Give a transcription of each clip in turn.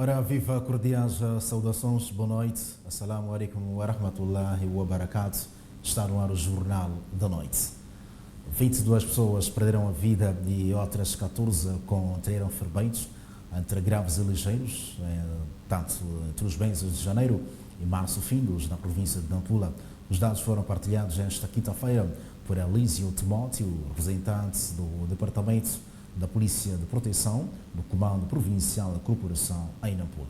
Ora, viva cordiais saudações, boa noite. Assalamu alaikum wa rahmatullahi wa barakatuh. Está no ar o Jornal da Noite. 22 pessoas perderam a vida e outras 14 contraíram ferimentos entre graves e ligeiros, tanto entre os meses de janeiro e março findos na província de Nampula. Os dados foram partilhados esta quinta-feira por Elísio Timóteo, representante do Departamento da Polícia de Proteção do Comando Provincial da Corporação em Nampula.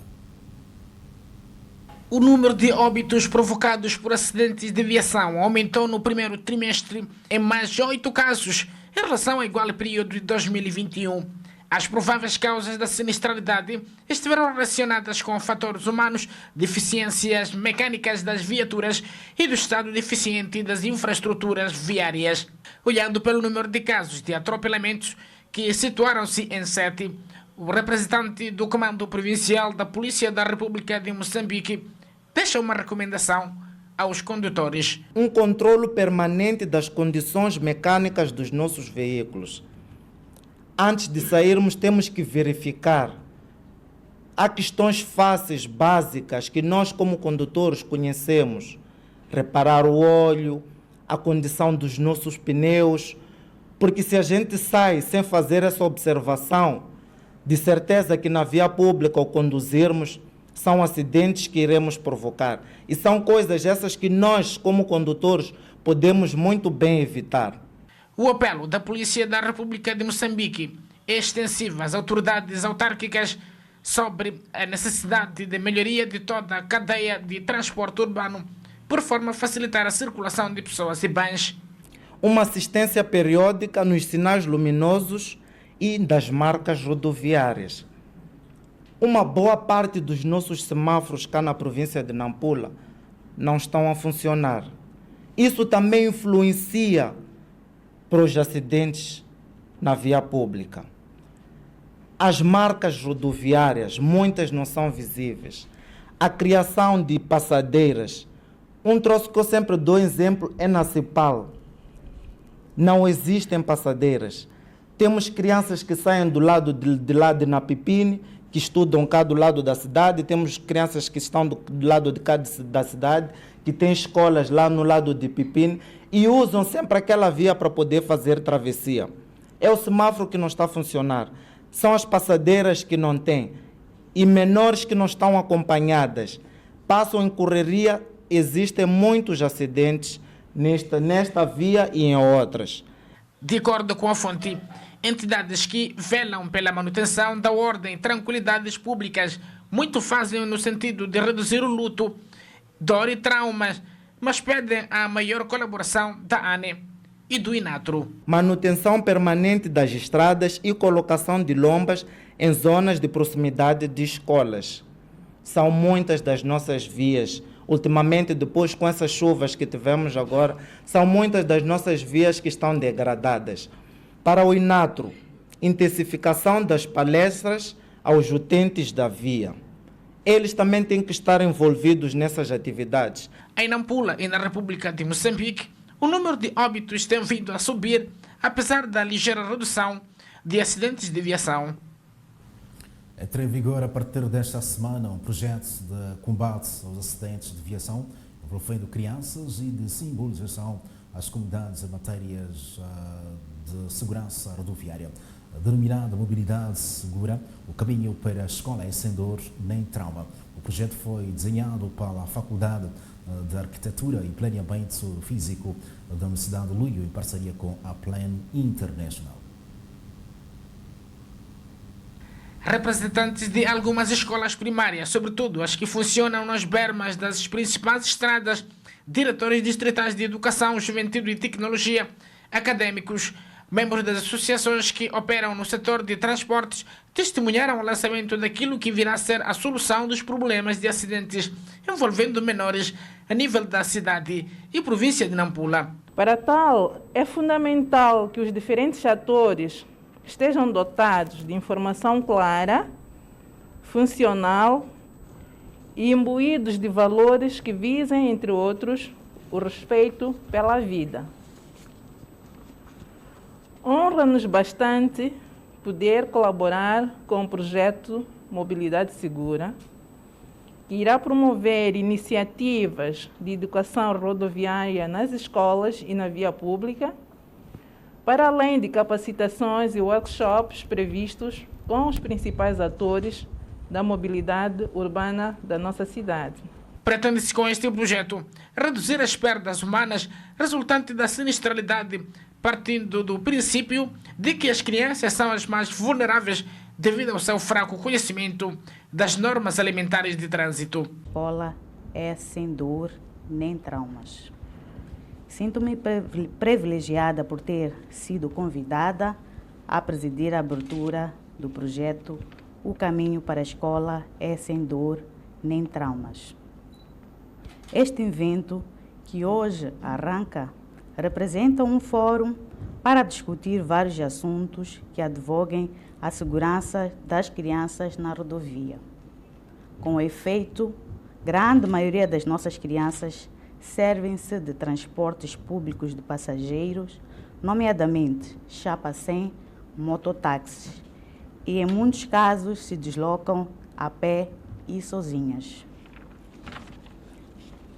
O número de óbitos provocados por acidentes de aviação aumentou no primeiro trimestre em mais de 8 casos em relação ao igual período de 2021. As prováveis causas da sinistralidade estiveram relacionadas com fatores humanos, deficiências mecânicas das viaturas e do estado deficiente das infraestruturas viárias. Olhando pelo número de casos de atropelamentos, que situaram-se em 7, o representante do Comando Provincial da Polícia da República de Moçambique deixa uma recomendação aos condutores. Um controle permanente das condições mecânicas dos nossos veículos. Antes de sairmos, temos que verificar. Há questões fáceis, básicas, que nós como condutores conhecemos. Reparar o óleo, a condição dos nossos pneus. Porque se a gente sai sem fazer essa observação, de certeza que na via pública ao conduzirmos, são acidentes que iremos provocar. E são coisas essas que nós, como condutores, podemos muito bem evitar. O apelo da Polícia da República de Moçambique é extensivo às autoridades autárquicas sobre a necessidade de melhoria de toda a cadeia de transporte urbano, por forma a facilitar a circulação de pessoas e bens. Uma assistência periódica nos sinais luminosos e das marcas rodoviárias. Uma boa parte dos nossos semáforos cá na província de Nampula não estão a funcionar. Isso também influencia para os acidentes na via pública. As marcas rodoviárias, muitas não são visíveis. A criação de passadeiras. Um troço que eu sempre dou exemplo é na Cipal. Não existem passadeiras. Temos crianças que saem do lado de lá de Napipini, que estudam cá do lado da cidade. Temos crianças que estão do lado de cá da cidade, que têm escolas lá no lado de Pipini e usam sempre aquela via para poder fazer travessia. É o semáforo que não está a funcionar. São as passadeiras que não têm. E menores que não estão acompanhadas. Passam em correria, existem muitos acidentes nesta via e em outras. De acordo com a fonte, entidades que velam pela manutenção da ordem e tranquilidades públicas muito fazem no sentido de reduzir o luto, dor e traumas, mas pedem a maior colaboração da ANE e do INATRO. Manutenção permanente das estradas e colocação de lombas em zonas de proximidade de escolas. São muitas das nossas vias. Ultimamente, depois com essas chuvas que tivemos agora, são muitas das nossas vias que estão degradadas. Para o INATRO, intensificação das palestras aos utentes da via. Eles também têm que estar envolvidos nessas atividades. Em Nampula e na República de Moçambique, o número de óbitos tem vindo a subir, apesar da ligeira redução de acidentes de aviação. Entra em vigor a partir desta semana um projeto de combate aos acidentes de aviação, envolvendo crianças e de simbolização às comunidades em matérias de segurança rodoviária. Denominada Mobilidade Segura, o caminho para a escola é sem dor nem trauma. O projeto foi desenhado pela Faculdade de Arquitetura e Planeamento Físico da Universidade de Luio, em parceria com a Plan International. Representantes de algumas escolas primárias, sobretudo as que funcionam nas bermas das principais estradas, diretores distritais de Educação, Juventude e Tecnologia, académicos, membros das associações que operam no setor de transportes, testemunharam o lançamento daquilo que virá a ser a solução dos problemas de acidentes envolvendo menores a nível da cidade e província de Nampula. Para tal, é fundamental que os diferentes atores estejam dotados de informação clara, funcional e imbuídos de valores que visem, entre outros, o respeito pela vida. Honra-nos bastante poder colaborar com o projeto Mobilidade Segura, que irá promover iniciativas de educação rodoviária nas escolas e na via pública, para além de capacitações e workshops previstos com os principais atores da mobilidade urbana da nossa cidade. Pretende-se com este projeto reduzir as perdas humanas resultantes da sinistralidade, partindo do princípio de que as crianças são as mais vulneráveis devido ao seu fraco conhecimento das normas alimentares de trânsito. A escola é sem dor nem traumas. Sinto-me privilegiada por ter sido convidada a presidir a abertura do projeto O Caminho para a Escola é sem dor nem traumas. Este evento, que hoje arranca, representa um fórum para discutir vários assuntos que advoguem a segurança das crianças na rodovia. Com efeito, grande maioria das nossas crianças servem-se de transportes públicos de passageiros, nomeadamente chapa 100, mototáxis, e em muitos casos se deslocam a pé e sozinhas.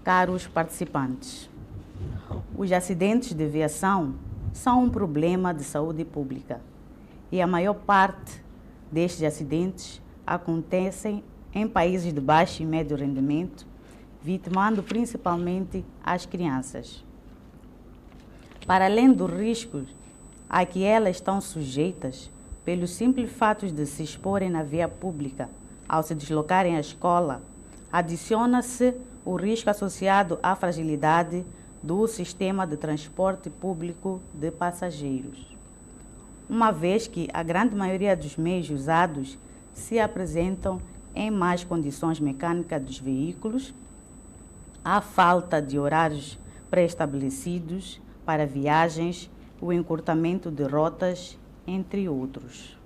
Caros participantes, os acidentes de viação são um problema de saúde pública e a maior parte destes acidentes acontecem em países de baixo e médio rendimento, vitimando principalmente as crianças. Para além dos riscos a que elas estão sujeitas, pelo simples fato de se exporem na via pública ao se deslocarem à escola, adiciona-se o risco associado à fragilidade do sistema de transporte público de passageiros, uma vez que a grande maioria dos meios usados se apresentam em más condições mecânicas dos veículos, a falta de horários pré-estabelecidos para viagens, o encurtamento de rotas, entre outros.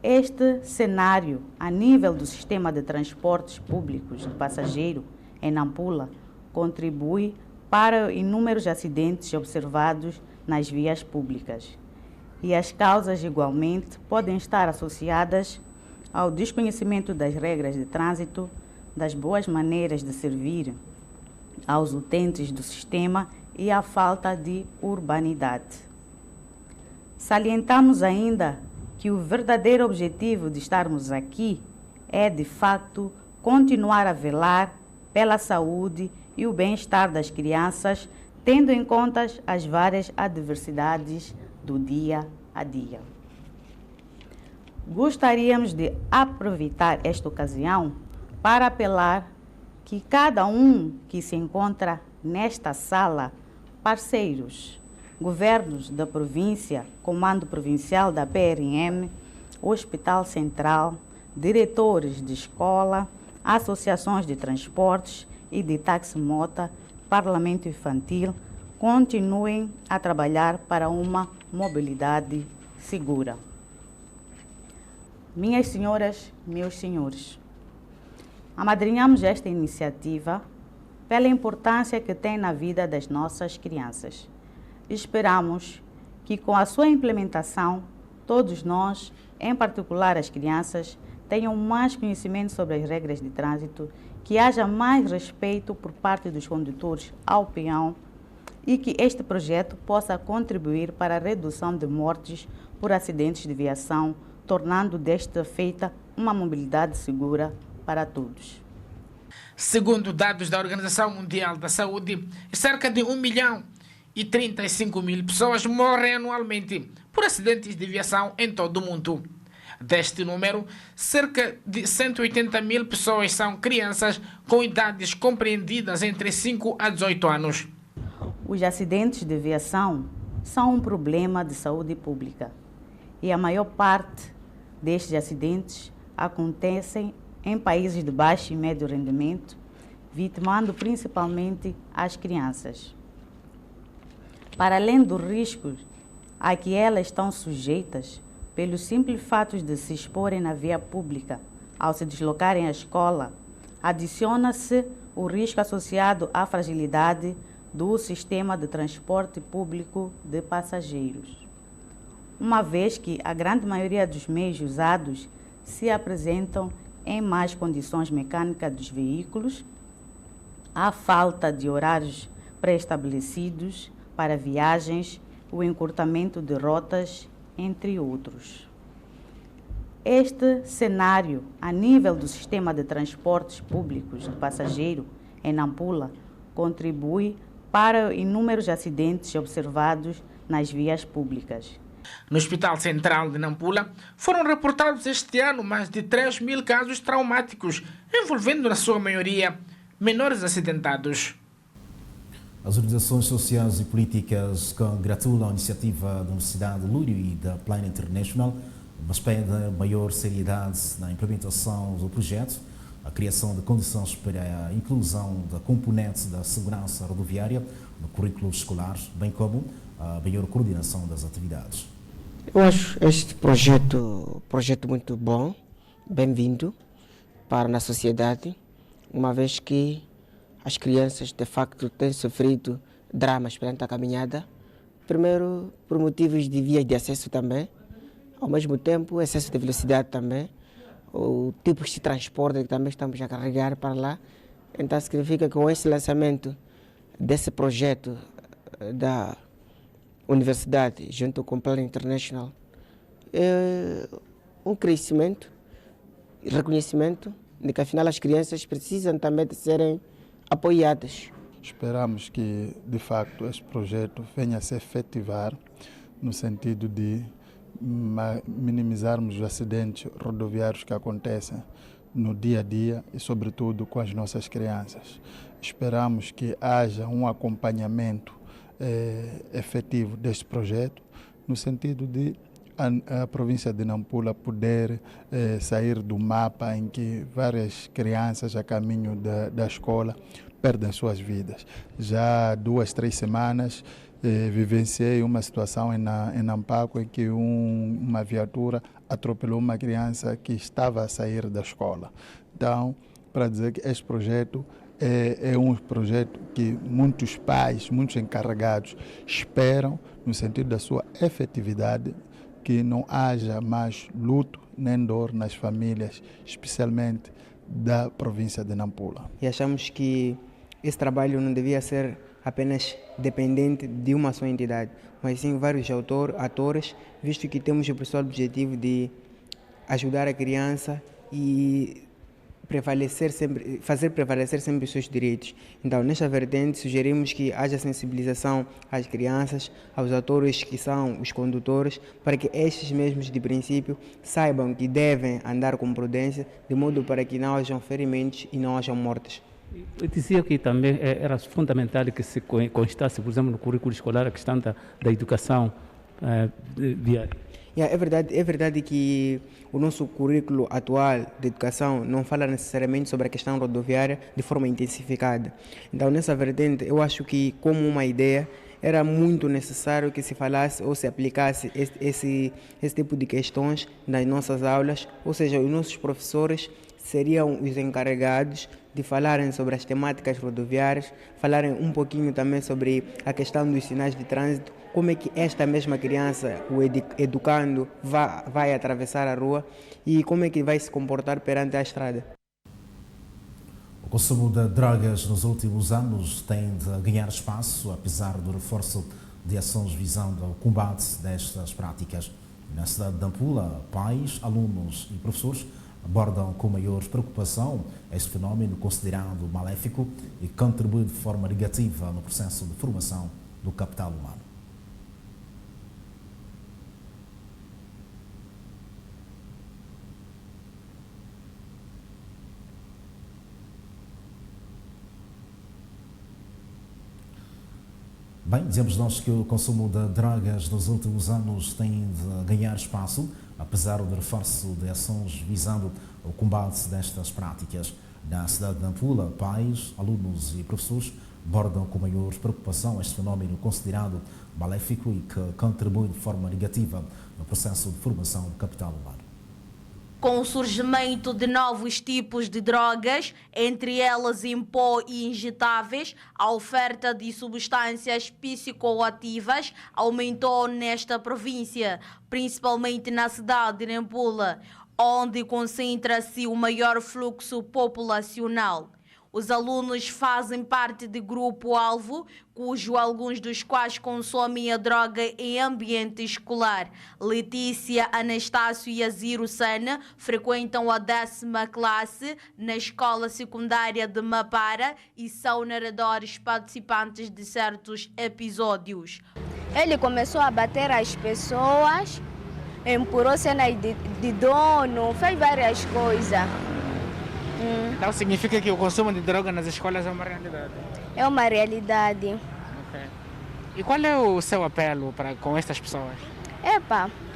Este cenário, a nível do sistema de transportes públicos de passageiro em Nampula, contribui para inúmeros acidentes observados nas vias públicas. E as causas, igualmente, podem estar associadas ao desconhecimento das regras de trânsito, das boas maneiras de servir aos utentes do sistema e à falta de urbanidade. Salientamos ainda que o verdadeiro objetivo de estarmos aqui é, de facto, continuar a velar pela saúde e o bem-estar das crianças, tendo em conta as várias adversidades do dia a dia. Gostaríamos de aproveitar esta ocasião para apelar que cada um que se encontra nesta sala, parceiros, governos da província, Comando Provincial da PRM, Hospital Central, diretores de escola, associações de transportes e de taximota, Parlamento Infantil, continuem a trabalhar para uma mobilidade segura. Minhas senhoras, meus senhores, amadrinhamos esta iniciativa pela importância que tem na vida das nossas crianças. Esperamos que, com a sua implementação, todos nós, em particular as crianças, tenham mais conhecimento sobre as regras de trânsito, que haja mais respeito por parte dos condutores ao peão e que este projeto possa contribuir para a redução de mortes por acidentes de viação, tornando desta feita uma mobilidade segura para todos. Segundo dados da Organização Mundial da Saúde, cerca de 1.035.000 pessoas morrem anualmente por acidentes de viação em todo o mundo. Deste número, cerca de 180.000 pessoas são crianças com idades compreendidas entre 5 a 18 anos. Os acidentes de viação são um problema de saúde pública e a maior parte destes acidentes acontecem em países de baixo e médio rendimento, vitimando principalmente as crianças. Para além dos riscos a que elas estão sujeitas, pelo simples fato de se exporem na via pública ao se deslocarem à escola, adiciona-se o risco associado à fragilidade do sistema de transporte público de passageiros, uma vez que a grande maioria dos meios usados se apresentam em más condições mecânicas dos veículos, a falta de horários pré-estabelecidos para viagens, o encurtamento de rotas, entre outros. Este cenário, a nível do sistema de transportes públicos de passageiro em Nampula, contribui para inúmeros acidentes observados nas vias públicas. No Hospital Central de Nampula, foram reportados este ano mais de 3.000 casos traumáticos, envolvendo na sua maioria menores acidentados. As organizações sociais e políticas congratulam a iniciativa da Universidade de Lúrio e da Plan International, mas pedem maior seriedade na implementação do projeto, a criação de condições para a inclusão da componente da segurança rodoviária no currículo escolar, bem como a maior coordenação das atividades. Eu acho este projeto muito bom, bem-vindo para a sociedade, uma vez que as crianças de facto têm sofrido dramas durante a caminhada, primeiro por motivos de vias de acesso também, ao mesmo tempo excesso de velocidade também, o tipo de transporte que também estamos a carregar para lá. Então significa que com esse lançamento desse projeto da universidade junto com o Plan International, é um crescimento e reconhecimento de que afinal as crianças precisam também de serem apoiadas. Esperamos que de facto este projeto venha a se efetivar no sentido de minimizarmos os acidentes rodoviários que acontecem no dia a dia e sobretudo com as nossas crianças. Esperamos que haja um acompanhamento efetivo deste projeto, no sentido de a província de Nampula poder sair do mapa em que várias crianças a caminho da escola perdem suas vidas. Já há 2, 3 semanas vivenciei uma situação em Nampaco em que uma viatura atropelou uma criança que estava a sair da escola. Então, para dizer que este projeto é um projeto que muitos pais, muitos encarregados esperam no sentido da sua efetividade, que não haja mais luto nem dor nas famílias, especialmente da província de Nampula. E achamos que esse trabalho não devia ser apenas dependente de uma só entidade, mas sim vários atores, visto que temos o principal objetivo de ajudar a criança e fazer prevalecer sempre os seus direitos. Então, nesta vertente, sugerimos que haja sensibilização às crianças, aos atores que são os condutores, para que estes mesmos, de princípio, saibam que devem andar com prudência, de modo para que não hajam ferimentos e não hajam mortes. Eu dizia que também era fundamental que se constasse, por exemplo, no currículo escolar, a questão da educação viária. É verdade que o nosso currículo atual de educação não fala necessariamente sobre a questão rodoviária de forma intensificada. Então, nessa vertente, eu acho que, como uma ideia, era muito necessário que se falasse ou se aplicasse esse tipo de questões nas nossas aulas, ou seja, os nossos professores seriam os encarregados de falarem sobre as temáticas rodoviárias, falarem um pouquinho também sobre a questão dos sinais de trânsito, como é que esta mesma criança, o educando, vai atravessar a rua e como é que vai se comportar perante a estrada. O consumo de drogas nos últimos anos tende a ganhar espaço, apesar do reforço de ações visando ao combate destas práticas. Na cidade de Nampula, pais, alunos e professores abordam com maior preocupação este fenómeno considerado maléfico e contribui de forma negativa no processo de formação do capital humano. Bem, dizemos nós que o consumo de drogas nos últimos anos tem de ganhar espaço, apesar do reforço de ações visando o combate destas práticas. Na cidade de Nampula, pais, alunos e professores abordam com maior preocupação este fenómeno considerado maléfico e que contribui de forma negativa no processo de formação do capital humano. Com o surgimento de novos tipos de drogas, entre elas em pó e injetáveis, a oferta de substâncias psicoativas aumentou nesta província, principalmente na cidade de Nampula, onde concentra-se o maior fluxo populacional. Os alunos fazem parte de grupo-alvo, alguns dos quais consomem a droga em ambiente escolar. Letícia, Anastácio e Aziro Sana frequentam a 10ª classe na escola secundária de Mapara e são narradores participantes de certos episódios. Ele começou a bater as pessoas, empurrou cenas de dono, fez várias coisas. Então significa que o consumo de droga nas escolas é uma realidade? É uma realidade. Okay. E qual é o seu apelo com estas pessoas?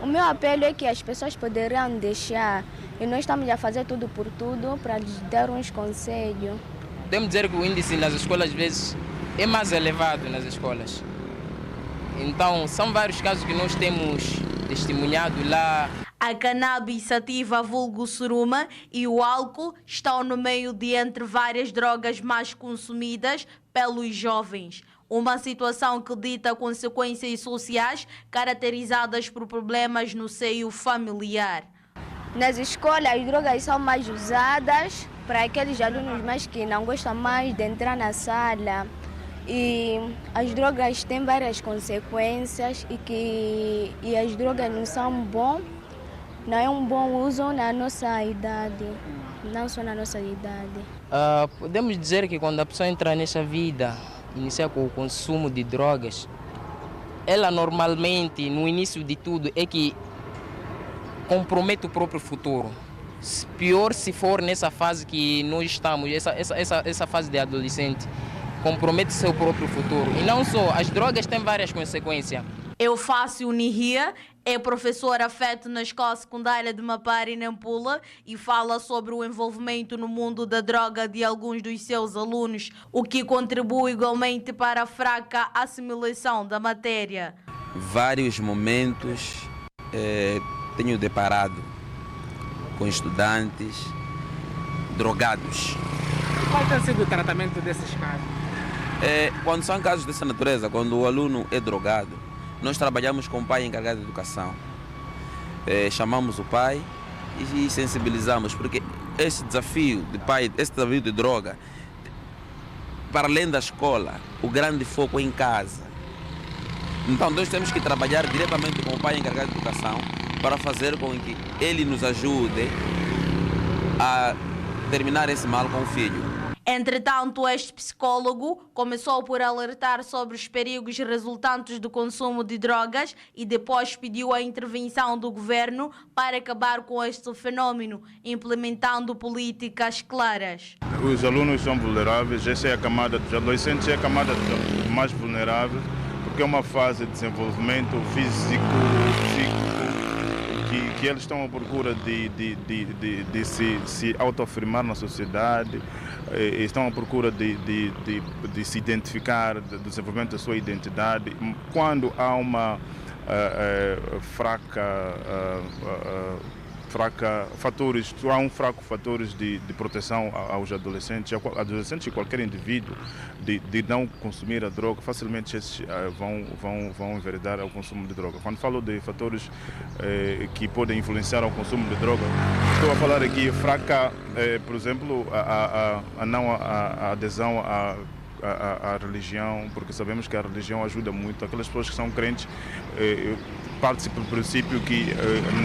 O meu apelo é que as pessoas poderiam deixar, e nós estamos a fazer tudo por tudo para lhes dar uns conselhos. Podemos dizer que o índice nas escolas às vezes é mais elevado nas escolas. Então são vários casos que nós temos testemunhado lá. A cannabis sativa vulgo suruma e o álcool estão no meio de entre várias drogas mais consumidas pelos jovens. Uma situação que dita consequências sociais caracterizadas por problemas no seio familiar. Nas escolas, as drogas são mais usadas para aqueles alunos mais que não gostam mais de entrar na sala. E as drogas têm várias consequências e as drogas não são boas. Não é um bom uso na nossa idade, não só na nossa idade. Podemos dizer que quando a pessoa entra nessa vida, inicia com o consumo de drogas, ela normalmente, no início de tudo, é que compromete o próprio futuro. Pior se for nessa fase que nós estamos, essa fase de adolescente, compromete seu próprio futuro. E não só, as drogas têm várias consequências. Eufácio Nihia é professor afeto na escola secundária de Mapara e Nampula e fala sobre o envolvimento no mundo da droga de alguns dos seus alunos, o que contribui igualmente para a fraca assimilação da matéria. Vários momentos tenho deparado com estudantes drogados. Qual tem sido o tratamento desses casos? Quando são casos dessa natureza, quando o aluno é drogado, nós trabalhamos com o pai encarregado de educação. Chamamos o pai e sensibilizamos, porque esse desafio de droga, para além da escola, o grande foco é em casa. Então nós temos que trabalhar diretamente com o pai encarregado de educação para fazer com que ele nos ajude a terminar esse mal com o filho. Entretanto, este psicólogo começou por alertar sobre os perigos resultantes do consumo de drogas e depois pediu a intervenção do governo para acabar com este fenômeno, implementando políticas claras. Os alunos são vulneráveis, essa é a camada dos adolescentes, é a camada mais vulnerável, porque é uma fase de desenvolvimento físico, psíquico, que eles estão à procura de se autoafirmar na sociedade, estão à procura de se identificar, do desenvolvimento da sua identidade. Quando há uma há um fraco fatores de proteção aos adolescentes e qualquer indivíduo de não consumir a droga, facilmente esses vão enveredar ao consumo de droga. Quando falo de fatores que podem influenciar ao consumo de droga, estou a falar aqui fraca, por exemplo, a adesão à religião, porque sabemos que a religião ajuda muito. Aquelas pessoas que são crentes parte-se pelo princípio que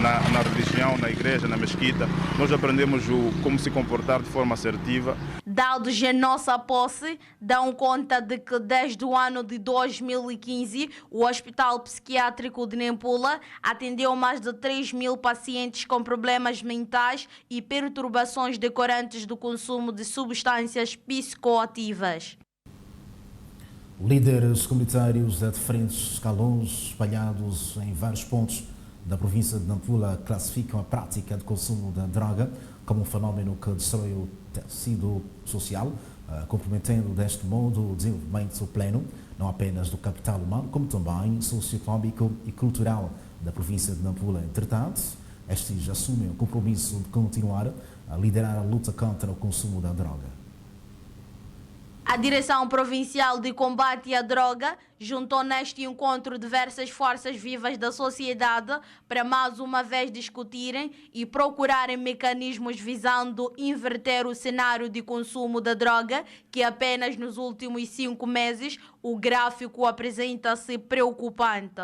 na religião, na igreja, na mesquita, nós aprendemos como se comportar de forma assertiva. Dados em nossa posse dão conta de que desde o ano de 2015 o Hospital Psiquiátrico de Nampula atendeu mais de 3.000 pacientes com problemas mentais e perturbações decorrentes do consumo de substâncias psicoativas. Líderes comunitários de diferentes escalões espalhados em vários pontos da província de Nampula classificam a prática de consumo da droga como um fenómeno que destrói o tecido social, comprometendo deste modo o desenvolvimento pleno, não apenas do capital humano, como também socioeconómico e cultural da província de Nampula. Entretanto, Estes assumem o compromisso de continuar a liderar a luta contra o consumo da droga. A Direção Provincial de Combate à Droga juntou neste encontro diversas forças vivas da sociedade para mais uma vez discutirem e procurarem mecanismos visando inverter o cenário de consumo da droga, que apenas nos últimos 5 meses o gráfico apresenta-se preocupante.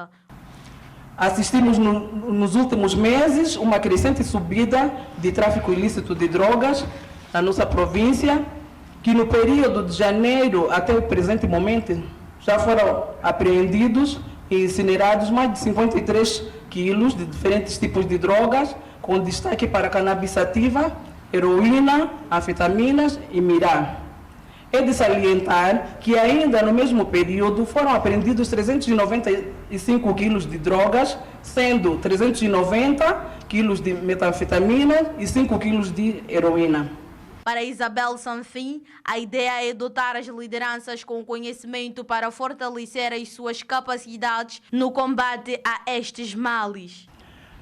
Assistimos nos últimos meses uma crescente subida de tráfico ilícito de drogas na nossa província, que no período de janeiro até o presente momento já foram apreendidos e incinerados mais de 53 quilos de diferentes tipos de drogas, com destaque para cannabis sativa, heroína, anfetaminas e mirá. É de salientar que ainda no mesmo período foram apreendidos 395 quilos de drogas, sendo 390 quilos de metanfetamina e 5 quilos de heroína. Para Isabel Sanfim, a ideia é dotar as lideranças com conhecimento para fortalecer as suas capacidades no combate a estes males.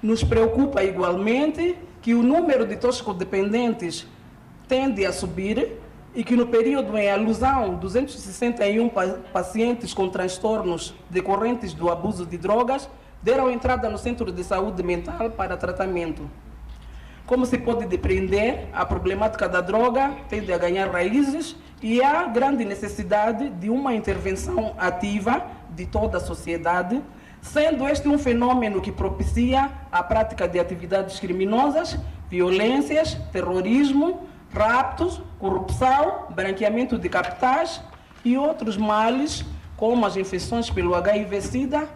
Nos preocupa igualmente que o número de toxicodependentes tende a subir e que no período em alusão, 261 pacientes com transtornos decorrentes do abuso de drogas deram entrada no centro de saúde mental para tratamento. Como se pode depreender, a problemática da droga tende a ganhar raízes e há grande necessidade de uma intervenção ativa de toda a sociedade, sendo este um fenômeno que propicia a prática de atividades criminosas, violências, terrorismo, raptos, corrupção, branqueamento de capitais e outros males, como as infecções pelo HIV-Sida.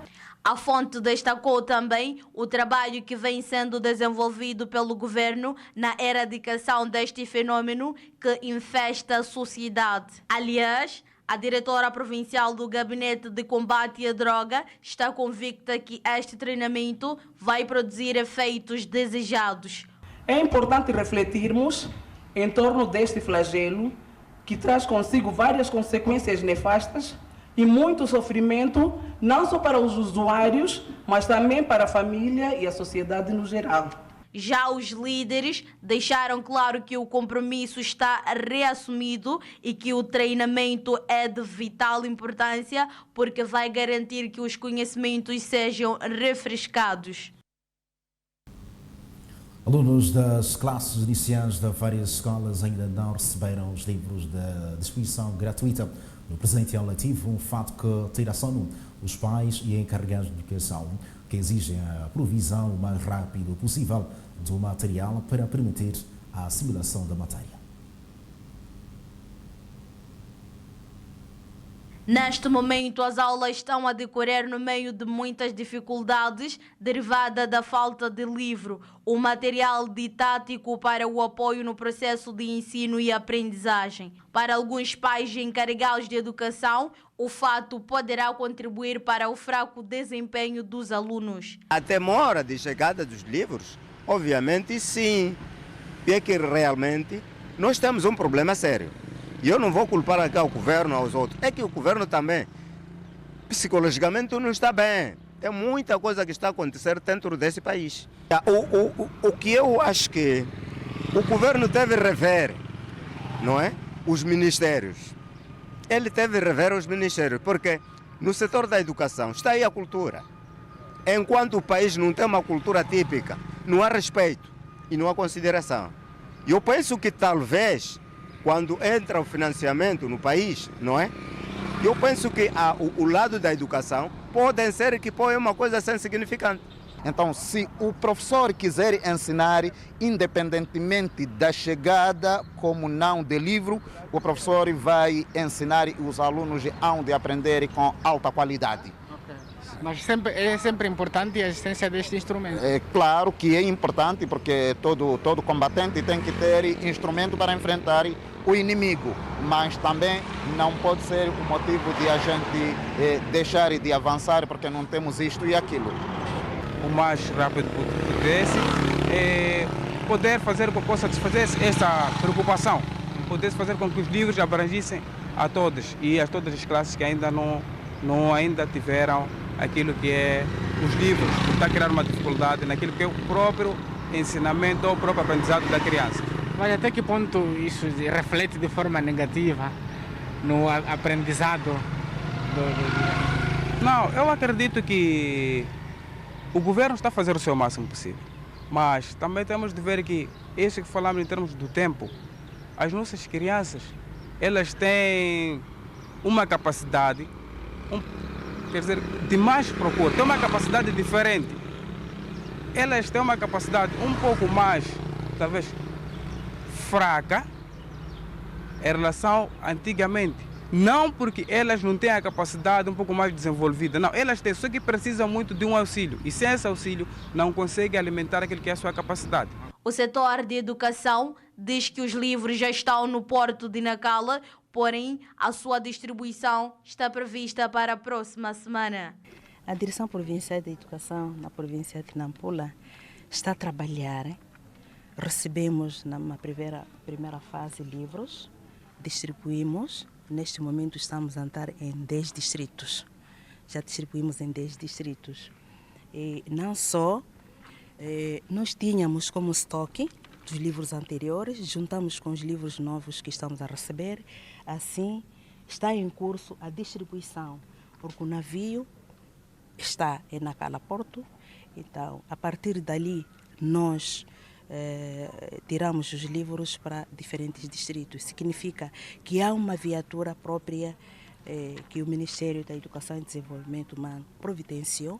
A fonte destacou também o trabalho que vem sendo desenvolvido pelo governo na erradicação deste fenômeno que infesta a sociedade. Aliás, a diretora provincial do Gabinete de Combate à Droga está convicta que este treinamento vai produzir efeitos desejados. É importante refletirmos em torno deste flagelo que traz consigo várias consequências nefastas e muito sofrimento, não só para os usuários, mas também para a família e a sociedade no geral. Já os líderes deixaram claro que o compromisso está reassumido e que o treinamento é de vital importância porque vai garantir que os conhecimentos sejam refrescados. Alunos das classes iniciais de várias escolas ainda não receberam os livros de distribuição gratuita no presente ano letivo, um fato que tira sono os pais e encarregados de educação, que exigem a provisão o mais rápido possível do material para permitir a assimilação da matéria. Neste momento, as aulas estão a decorrer no meio de muitas dificuldades derivada da falta de livro, o material didático para o apoio no processo de ensino e aprendizagem. Para alguns pais e encarregados de educação, o fato poderá contribuir para o fraco desempenho dos alunos. A demora de chegada dos livros, obviamente sim, é que realmente nós temos um problema sério. E eu não vou culpar aqui ao governo, aos outros. É que o governo também, psicologicamente, não está bem. Tem muita coisa que está a acontecer dentro desse país. O que eu acho que o governo deve rever, não é? Os ministérios. Ele deve rever os ministérios, porque no setor da educação está aí a cultura. Enquanto o país não tem uma cultura típica, não há respeito e não há consideração. E eu penso que talvez, quando entra o financiamento no país, não é? Eu penso que o lado da educação pode ser que põe uma coisa sem significante. Então, se o professor quiser ensinar, independentemente da chegada como não de livro, o professor vai ensinar e os alunos hão de aprender com alta qualidade. Mas é sempre importante a existência deste instrumento. É claro que é importante, porque todo combatente tem que ter instrumento para enfrentar o inimigo, mas também não pode ser o motivo de a gente deixar de avançar porque não temos isto e aquilo. O mais rápido que pudesse, poder fazer com que possa satisfazer essa preocupação, poder fazer com que os livros abrangissem a todos e a todas as classes que ainda não ainda tiveram aquilo que é os livros, está a criar uma dificuldade naquilo que é o próprio ensinamento ou o próprio aprendizado da criança. Mas até que ponto isso reflete de forma negativa no aprendizado Não, eu acredito que o governo está a fazer o seu máximo possível. Mas também temos de ver que, isso que falamos em termos do tempo, as nossas crianças, elas têm uma capacidade, quer dizer, de mais procura, têm uma capacidade diferente. Elas têm uma capacidade um pouco mais, talvez, fraca em relação a antigamente. Não porque elas não têm a capacidade um pouco mais desenvolvida, não, elas têm, só que precisam muito de um auxílio e sem esse auxílio não conseguem alimentar aquilo que é a sua capacidade. O setor de educação diz que os livros já estão no porto de Nacala, porém a sua distribuição está prevista para a próxima semana. A Direção Provincial de Educação na província de Nampula está a trabalhar. Recebemos na primeira fase livros, distribuímos. Neste momento estamos a entrar em 10 distritos. Já distribuímos em 10 distritos. E não só, nós tínhamos como estoque dos livros anteriores, juntamos com os livros novos que estamos a receber. Assim, está em curso a distribuição, porque o navio está em Nacala Porto. Então, a partir dali, nós tiramos os livros para diferentes distritos. Significa que há uma viatura própria que o Ministério da Educação e Desenvolvimento Humano providenciou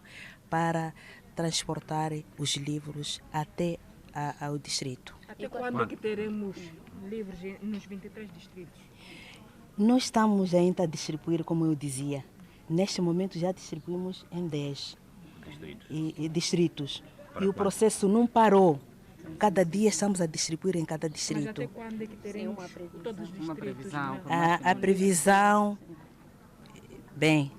para transportar os livros até ao distrito. Até quando é que teremos livros nos 23 distritos? Nós estamos ainda a distribuir, como eu dizia. Neste momento já distribuímos em 10 distritos. E o processo não parou. Cada dia estamos a distribuir em cada distrito. Mas até quando é que teremos todos os distritos? Uma previsão. A previsão, bem,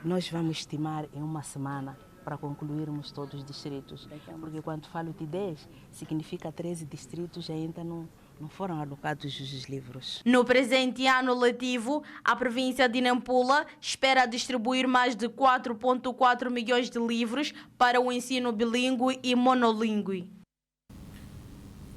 nós vamos estimar em uma semana para concluirmos todos os distritos. Porque quando falo de 10, significa 13 distritos ainda não foram alocados os livros. No presente ano letivo, a província de Nampula espera distribuir mais de 4,4 milhões de livros para o ensino bilíngue e monolíngue.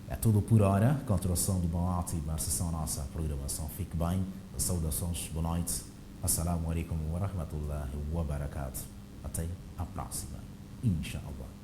É tudo por hora. Continuação do bom arte e marcação à nossa programação. Fique bem. Saudações, boa noite. Assalamu alaikum wa rahmatullahi wa barakatuh. Até a próxima. Inshallah.